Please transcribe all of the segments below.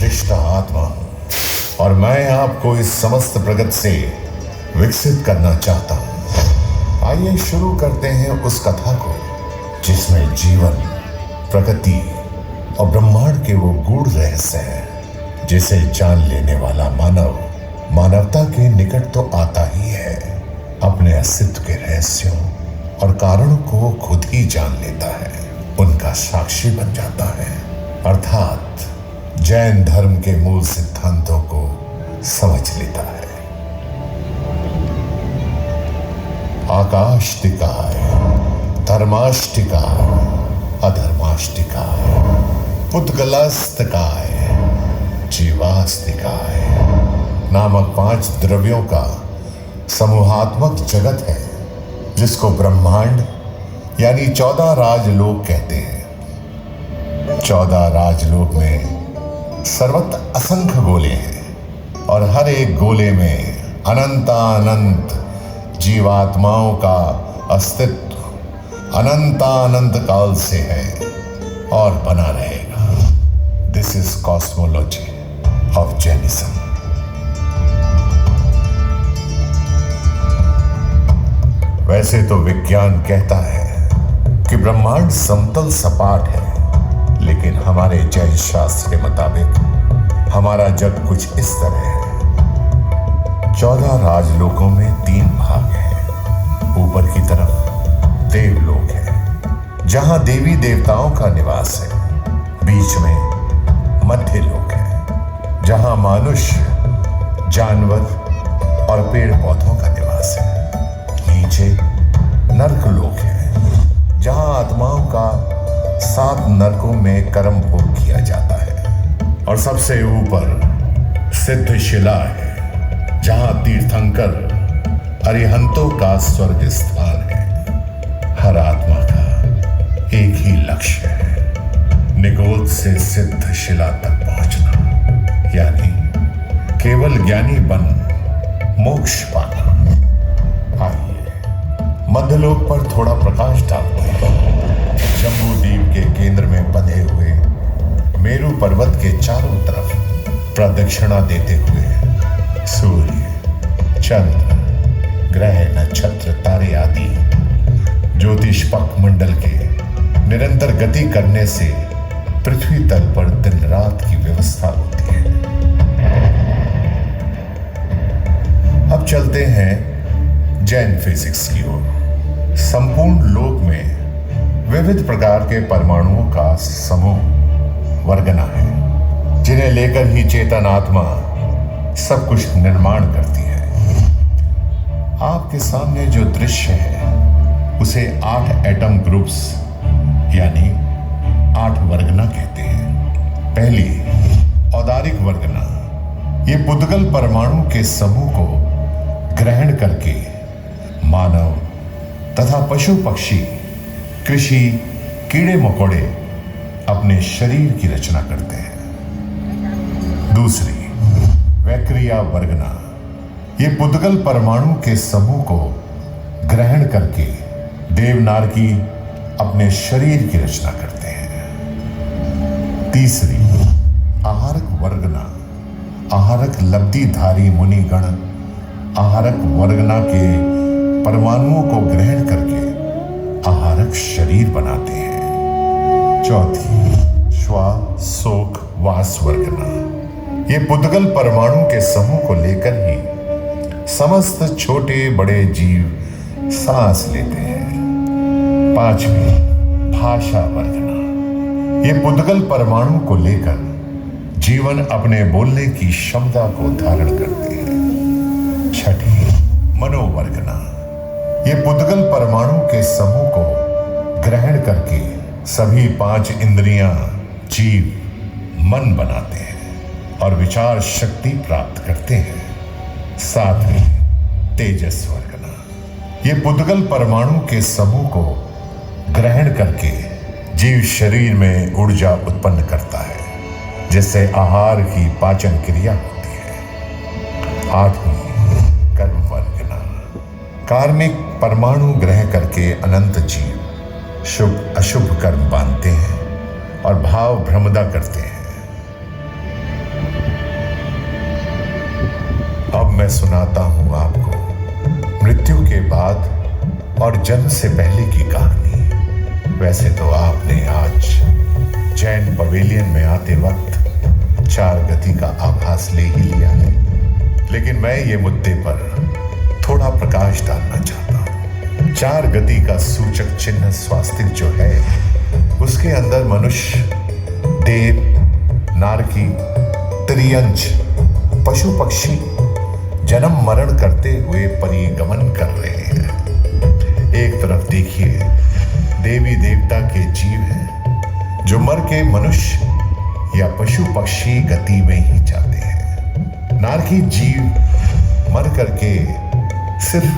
संश्लिष्ट आत्मा हूं और मैं आपको इस समस्त प्रगति से विकसित करना चाहता हूं। आइए शुरू करते हैं उस कथा को जिसमें जीवन, प्रकृति और ब्रह्मांड के वो गूढ़ रहस्य हैं जिसे जान लेने वाला मानव मानवता के निकट तो आता ही है, अपने अस्तित्व के रहस्यों और कारणों को खुद ही जान लेता है, उनका साक्षी बन जाता है, अर्थात जैन धर्म के मूल सिद्धांतों को समझ लेता है। आकाष्टिकाय, धर्माष्टिकाय, अधर्माष्टिकाय, पुद्गलास्तिकाय, जीवास्तिकाय नामक 5 द्रव्यों का समूहात्मक जगत है जिसको ब्रह्मांड यानी 14 राजलोक कहते हैं। 14 राजलोक में सर्वत्र असंख्य गोले हैं और हर एक गोले में अनंतानंत जीवात्माओं का अस्तित्व अनंतानंत काल से है और बना रहेगा। This is cosmology of Jainism. वैसे तो विज्ञान कहता है कि ब्रह्मांड समतल सपाट है, लेकिन हमारे जैन शास्त्र के मुताबिक हमारा जग कुछ इस तरह है। 14 राजलोकों में 3 भाग हैं। ऊपर की तरफ देवलोक है जहां देवी देवताओं का निवास है। बीच में मध्य लोक है जहां मनुष्य, जानवर और पेड़ पौधों का निवास है। नीचे नरक लोक है जहां आत्माओं का 7 नरकों में कर्म भोग किया जाता है। और सबसे ऊपर सिद्ध शिला है जहां तीर्थंकर अरिहंतों का स्वर्ग स्थान है। हर आत्मा का एक ही लक्ष्य है, निगोद से सिद्ध शिला तक पहुंचना, यानी केवल ज्ञानी बन मोक्ष पाना। आइए मध्यलोक पर थोड़ा प्रकाश डालते हैं। जम्बू द्वीप के केंद्र में बंधे हुए मेरु पर्वत के चारों तरफ प्रदक्षिणा देते हुए सूर्य, चंद्र, ग्रह, नक्षत्र, तारे आदि ज्योतिष्पक मंडल के निरंतर गति करने से पृथ्वी तल पर दिन रात की व्यवस्था होती है। अब चलते हैं जैन फिजिक्स की ओर। संपूर्ण लोक में विविध प्रकार के परमाणुओं का समूह वर्गना है जिन्हें लेकर ही चेतन आत्मा सब कुछ निर्माण करती है। आपके सामने जो दृश्य है उसे 8 एटम ग्रुप्स यानी 8 वर्गना कहते हैं। पहली औदारिक वर्गना, ये पुद्गल परमाणु के समूह को ग्रहण करके मानव तथा पशु पक्षी, कृषि, कीड़े मकोड़े अपने शरीर की रचना करते हैं। दूसरी वैक्रिया वर्गना, ये पुद्गल परमाणु के समूह को ग्रहण करके देवनारकी अपने शरीर की रचना करते हैं। तीसरी आहारक वर्गना, आहारक लब्धिधारी मुनिगण आहारक वर्गना के परमाणुओं को ग्रहण करके आहारक शरीर बनाते हैं। चौथी श्वासोक वास वर्गना, ये पुद्गल परमाणु के समूह को लेकर ही समस्त छोटे बड़े जीव सांस लेते हैं। पांचवी भाषा वर्गना, ये पुद्गल परमाणु को लेकर जीवन अपने बोलने की क्षमता को धारण करते हैं। छठी मनोवर्गना, ये पुद्गल परमाणु के समूह को ग्रहण करके सभी 5 इंद्रियां जीव मन बनाते हैं और विचार शक्ति प्राप्त करते हैं। सातवीं तेजस वर्गना, ये पुद्गल परमाणु के समूह को ग्रहण करके जीव शरीर में ऊर्जा उत्पन्न करता है जिससे आहार की पाचन क्रिया होती है। आठवीं कर्म वर्गना, कार्मिक परमाणु ग्रहण करके अनंत जीव शुभ अशुभ कर्म बांधते हैं और भाव भ्रमदा करते हैं। मैं सुनाता हूं आपको मृत्यु के बाद और जन्म से पहले की कहानी। वैसे तो आपने आज जैन पवेलियन में आते वक्त 4 गति का आभास ले ही लिया है, लेकिन मैं ये मुद्दे पर थोड़ा प्रकाश डालना चाहता हूं। 4 गति का सूचक चिन्ह स्वास्तिक जो है, उसके अंदर मनुष्य, देव, नारकी, त्रियंच, पशु पक्षी जन्म मरण करते हुए परिगमन कर रहे हैं। एक तरफ देखिए देवी देवता के जीव हैं जो मर के मनुष्य या पशु पक्षी गति में ही जाते हैं। नारकी जीव मर करके सिर्फ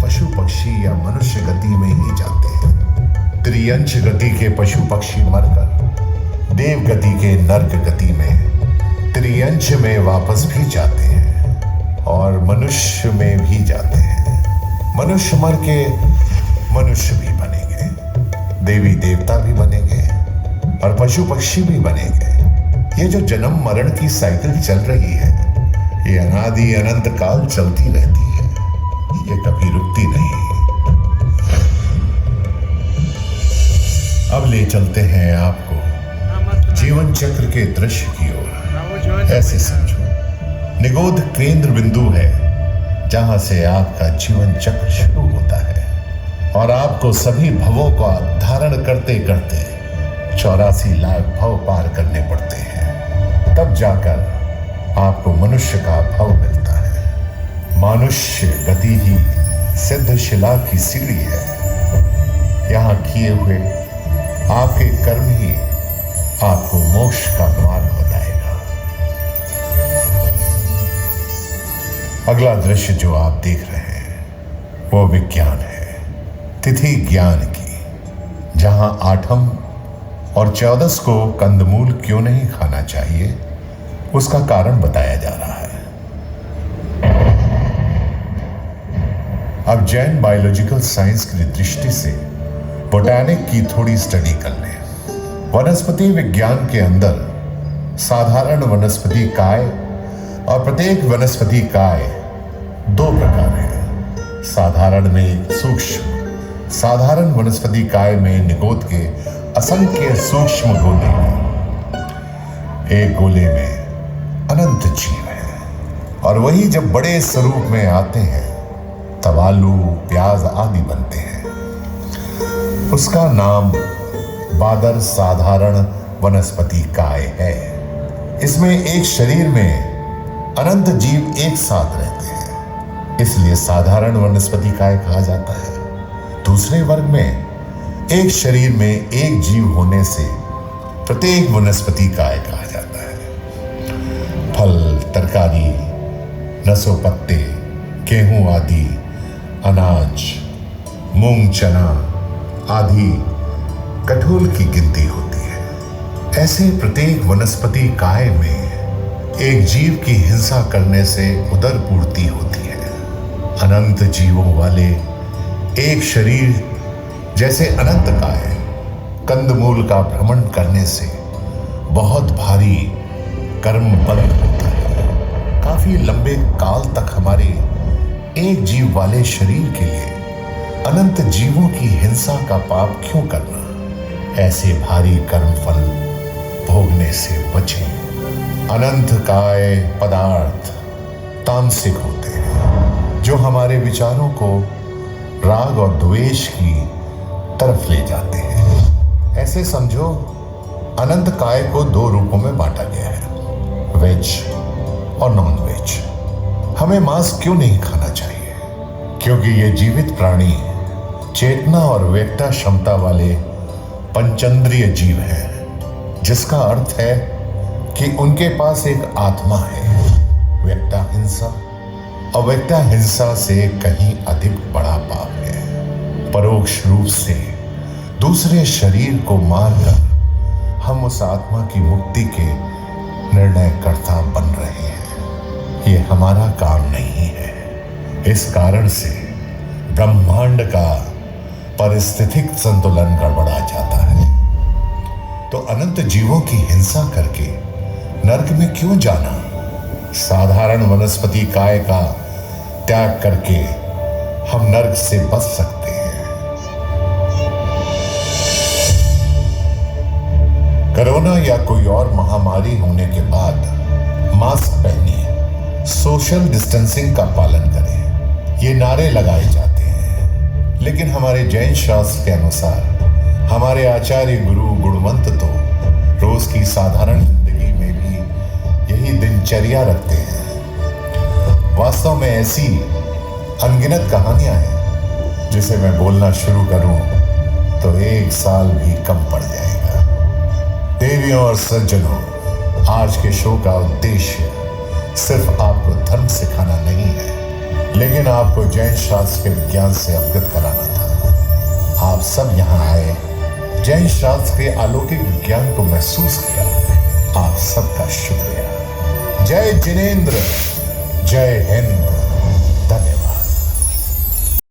पशु पक्षी या मनुष्य गति में ही जाते हैं। त्रियंच गति के पशु पक्षी मरकर देव गति के नर्क गति में त्रियंच में वापस भी जाते हैं और मनुष्य में भी जाते हैं। मनुष्य मर के मनुष्य भी बनेंगे, देवी देवता भी बनेंगे और पशु पक्षी भी बनेंगे। ये जो जन्म मरण की साइकिल चल रही है, ये अनादि अनंत काल चलती रहती है, ये कभी रुकती नहीं। अब ले चलते हैं आपको जीवन चक्र के दृश्य की ओर। ऐसे समझो, निगोध केंद्र बिंदु है जहां से आपका जीवन चक्र शुरू होता है और आपको सभी भवों का धारण करते करते 84 लाख भव पार करने पड़ते हैं। तब जाकर आपको मनुष्य का भव मिलता है। मनुष्य गति ही सिद्ध शिला की सीढ़ी है। यहाँ किए हुए आपके कर्म ही आपको मोक्ष का मार्ग बताएगा। अगला दृश्य जो आप देख रहे हैं वो विज्ञान है, तिथि ज्ञान की, जहां 8म और 14 को कंदमूल क्यों नहीं खाना चाहिए उसका कारण बताया जा रहा है। अब जैन बायोलॉजिकल साइंस की दृष्टि से बोटैनिक की थोड़ी स्टडी कर लें। वनस्पति विज्ञान के अंदर साधारण वनस्पति काय और प्रत्येक वनस्पति काय 2 प्रकार है। साधारण में सूक्ष्म, साधारण वनस्पति काय में निगोद के असंख्य सूक्ष्म गोले हैं। एक गोले में अनंत जीव है और वही जब बड़े स्वरूप में आते हैं तब आलू, प्याज आदि बनते हैं। उसका नाम बादर साधारण वनस्पति काय है। इसमें एक शरीर में अनंत जीव एक साथ रहते हैं, इसलिए साधारण वनस्पति काय कहा जाता है। दूसरे वर्ग में एक शरीर में एक जीव होने से प्रत्येक वनस्पति काय कहा जाता है। फल, तरकारी, नसों पत्ते, गेहूं आदि, अनाज, मूंग, चना आदि कठोल की गिनती होती है। ऐसे प्रत्येक वनस्पति काय में एक जीव की हिंसा करने से उदर पूर्ति होती है। अनंत जीवों वाले एक शरीर जैसे अनंत काय कंदमूल का भ्रमण करने से बहुत भारी कर्म बल होता है। काफी लंबे काल तक हमारे एक जीव वाले शरीर के लिए अनंत जीवों की हिंसा का पाप क्यों करना। ऐसे भारी कर्मफल भोगने से बचें। अनंत काय पदार्थ तामसिक होते हैं जो हमारे विचारों को राग और द्वेष की तरफ ले जाते हैं। ऐसे समझो, अनंत काय को 2 रूपों में बांटा गया है, वेज और नॉन वेज। हमें मांस क्यों नहीं खाना चाहिए? क्योंकि ये जीवित प्राणी चेतना और व्यक्ता क्षमता वाले पंचेंद्रिय जीव है, जिसका अर्थ है कि उनके पास एक आत्मा है। व्यक्ता हिंसा, अव्यक्ता हिंसा से कहीं अधिक बड़ा पाप है। परोक्ष रूप से दूसरे शरीर को मारकर हम उस आत्मा की मुक्ति के निर्णयकर्ता बन रहे हैं। ये हमारा काम नहीं है। इस कारण से ब्रह्मांड का पारिस्थितिक संतुलन गड़बड़ा जाता है। तो अनंत जीवों की हिंसा करके नर्क में क्यों जाना? साधारण वनस्पति काय का त्याग करके हम नर्क से बच सकते हैं। कोरोना या कोई और महामारी होने के बाद मास्क पहनिए, सोशल डिस्टेंसिंग का पालन करें, ये नारे लगाए जाते हैं। लेकिन हमारे जैन शास्त्र के अनुसार हमारे आचार्य गुरु गुणवंत तो रोज की साधारण जिंदगी में भी यही दिनचर्या रखते हैं। वास्तव में ऐसी अनगिनत कहानियां हैं जिसे मैं बोलना शुरू करूं तो 1 साल भी कम पड़ जाएगा। देवियों और सज्जनों, आज के शो का उद्देश्य सिर्फ आपको धर्म सिखाना नहीं है, लेकिन आपको जैन शास्त्र के विज्ञान से अवगत कराना था। आप सब यहाँ आए, जैन शास्त्र के अलौकिक विज्ञान को महसूस किया। आप सबका शुक्रिया। जय जिनेंद्र।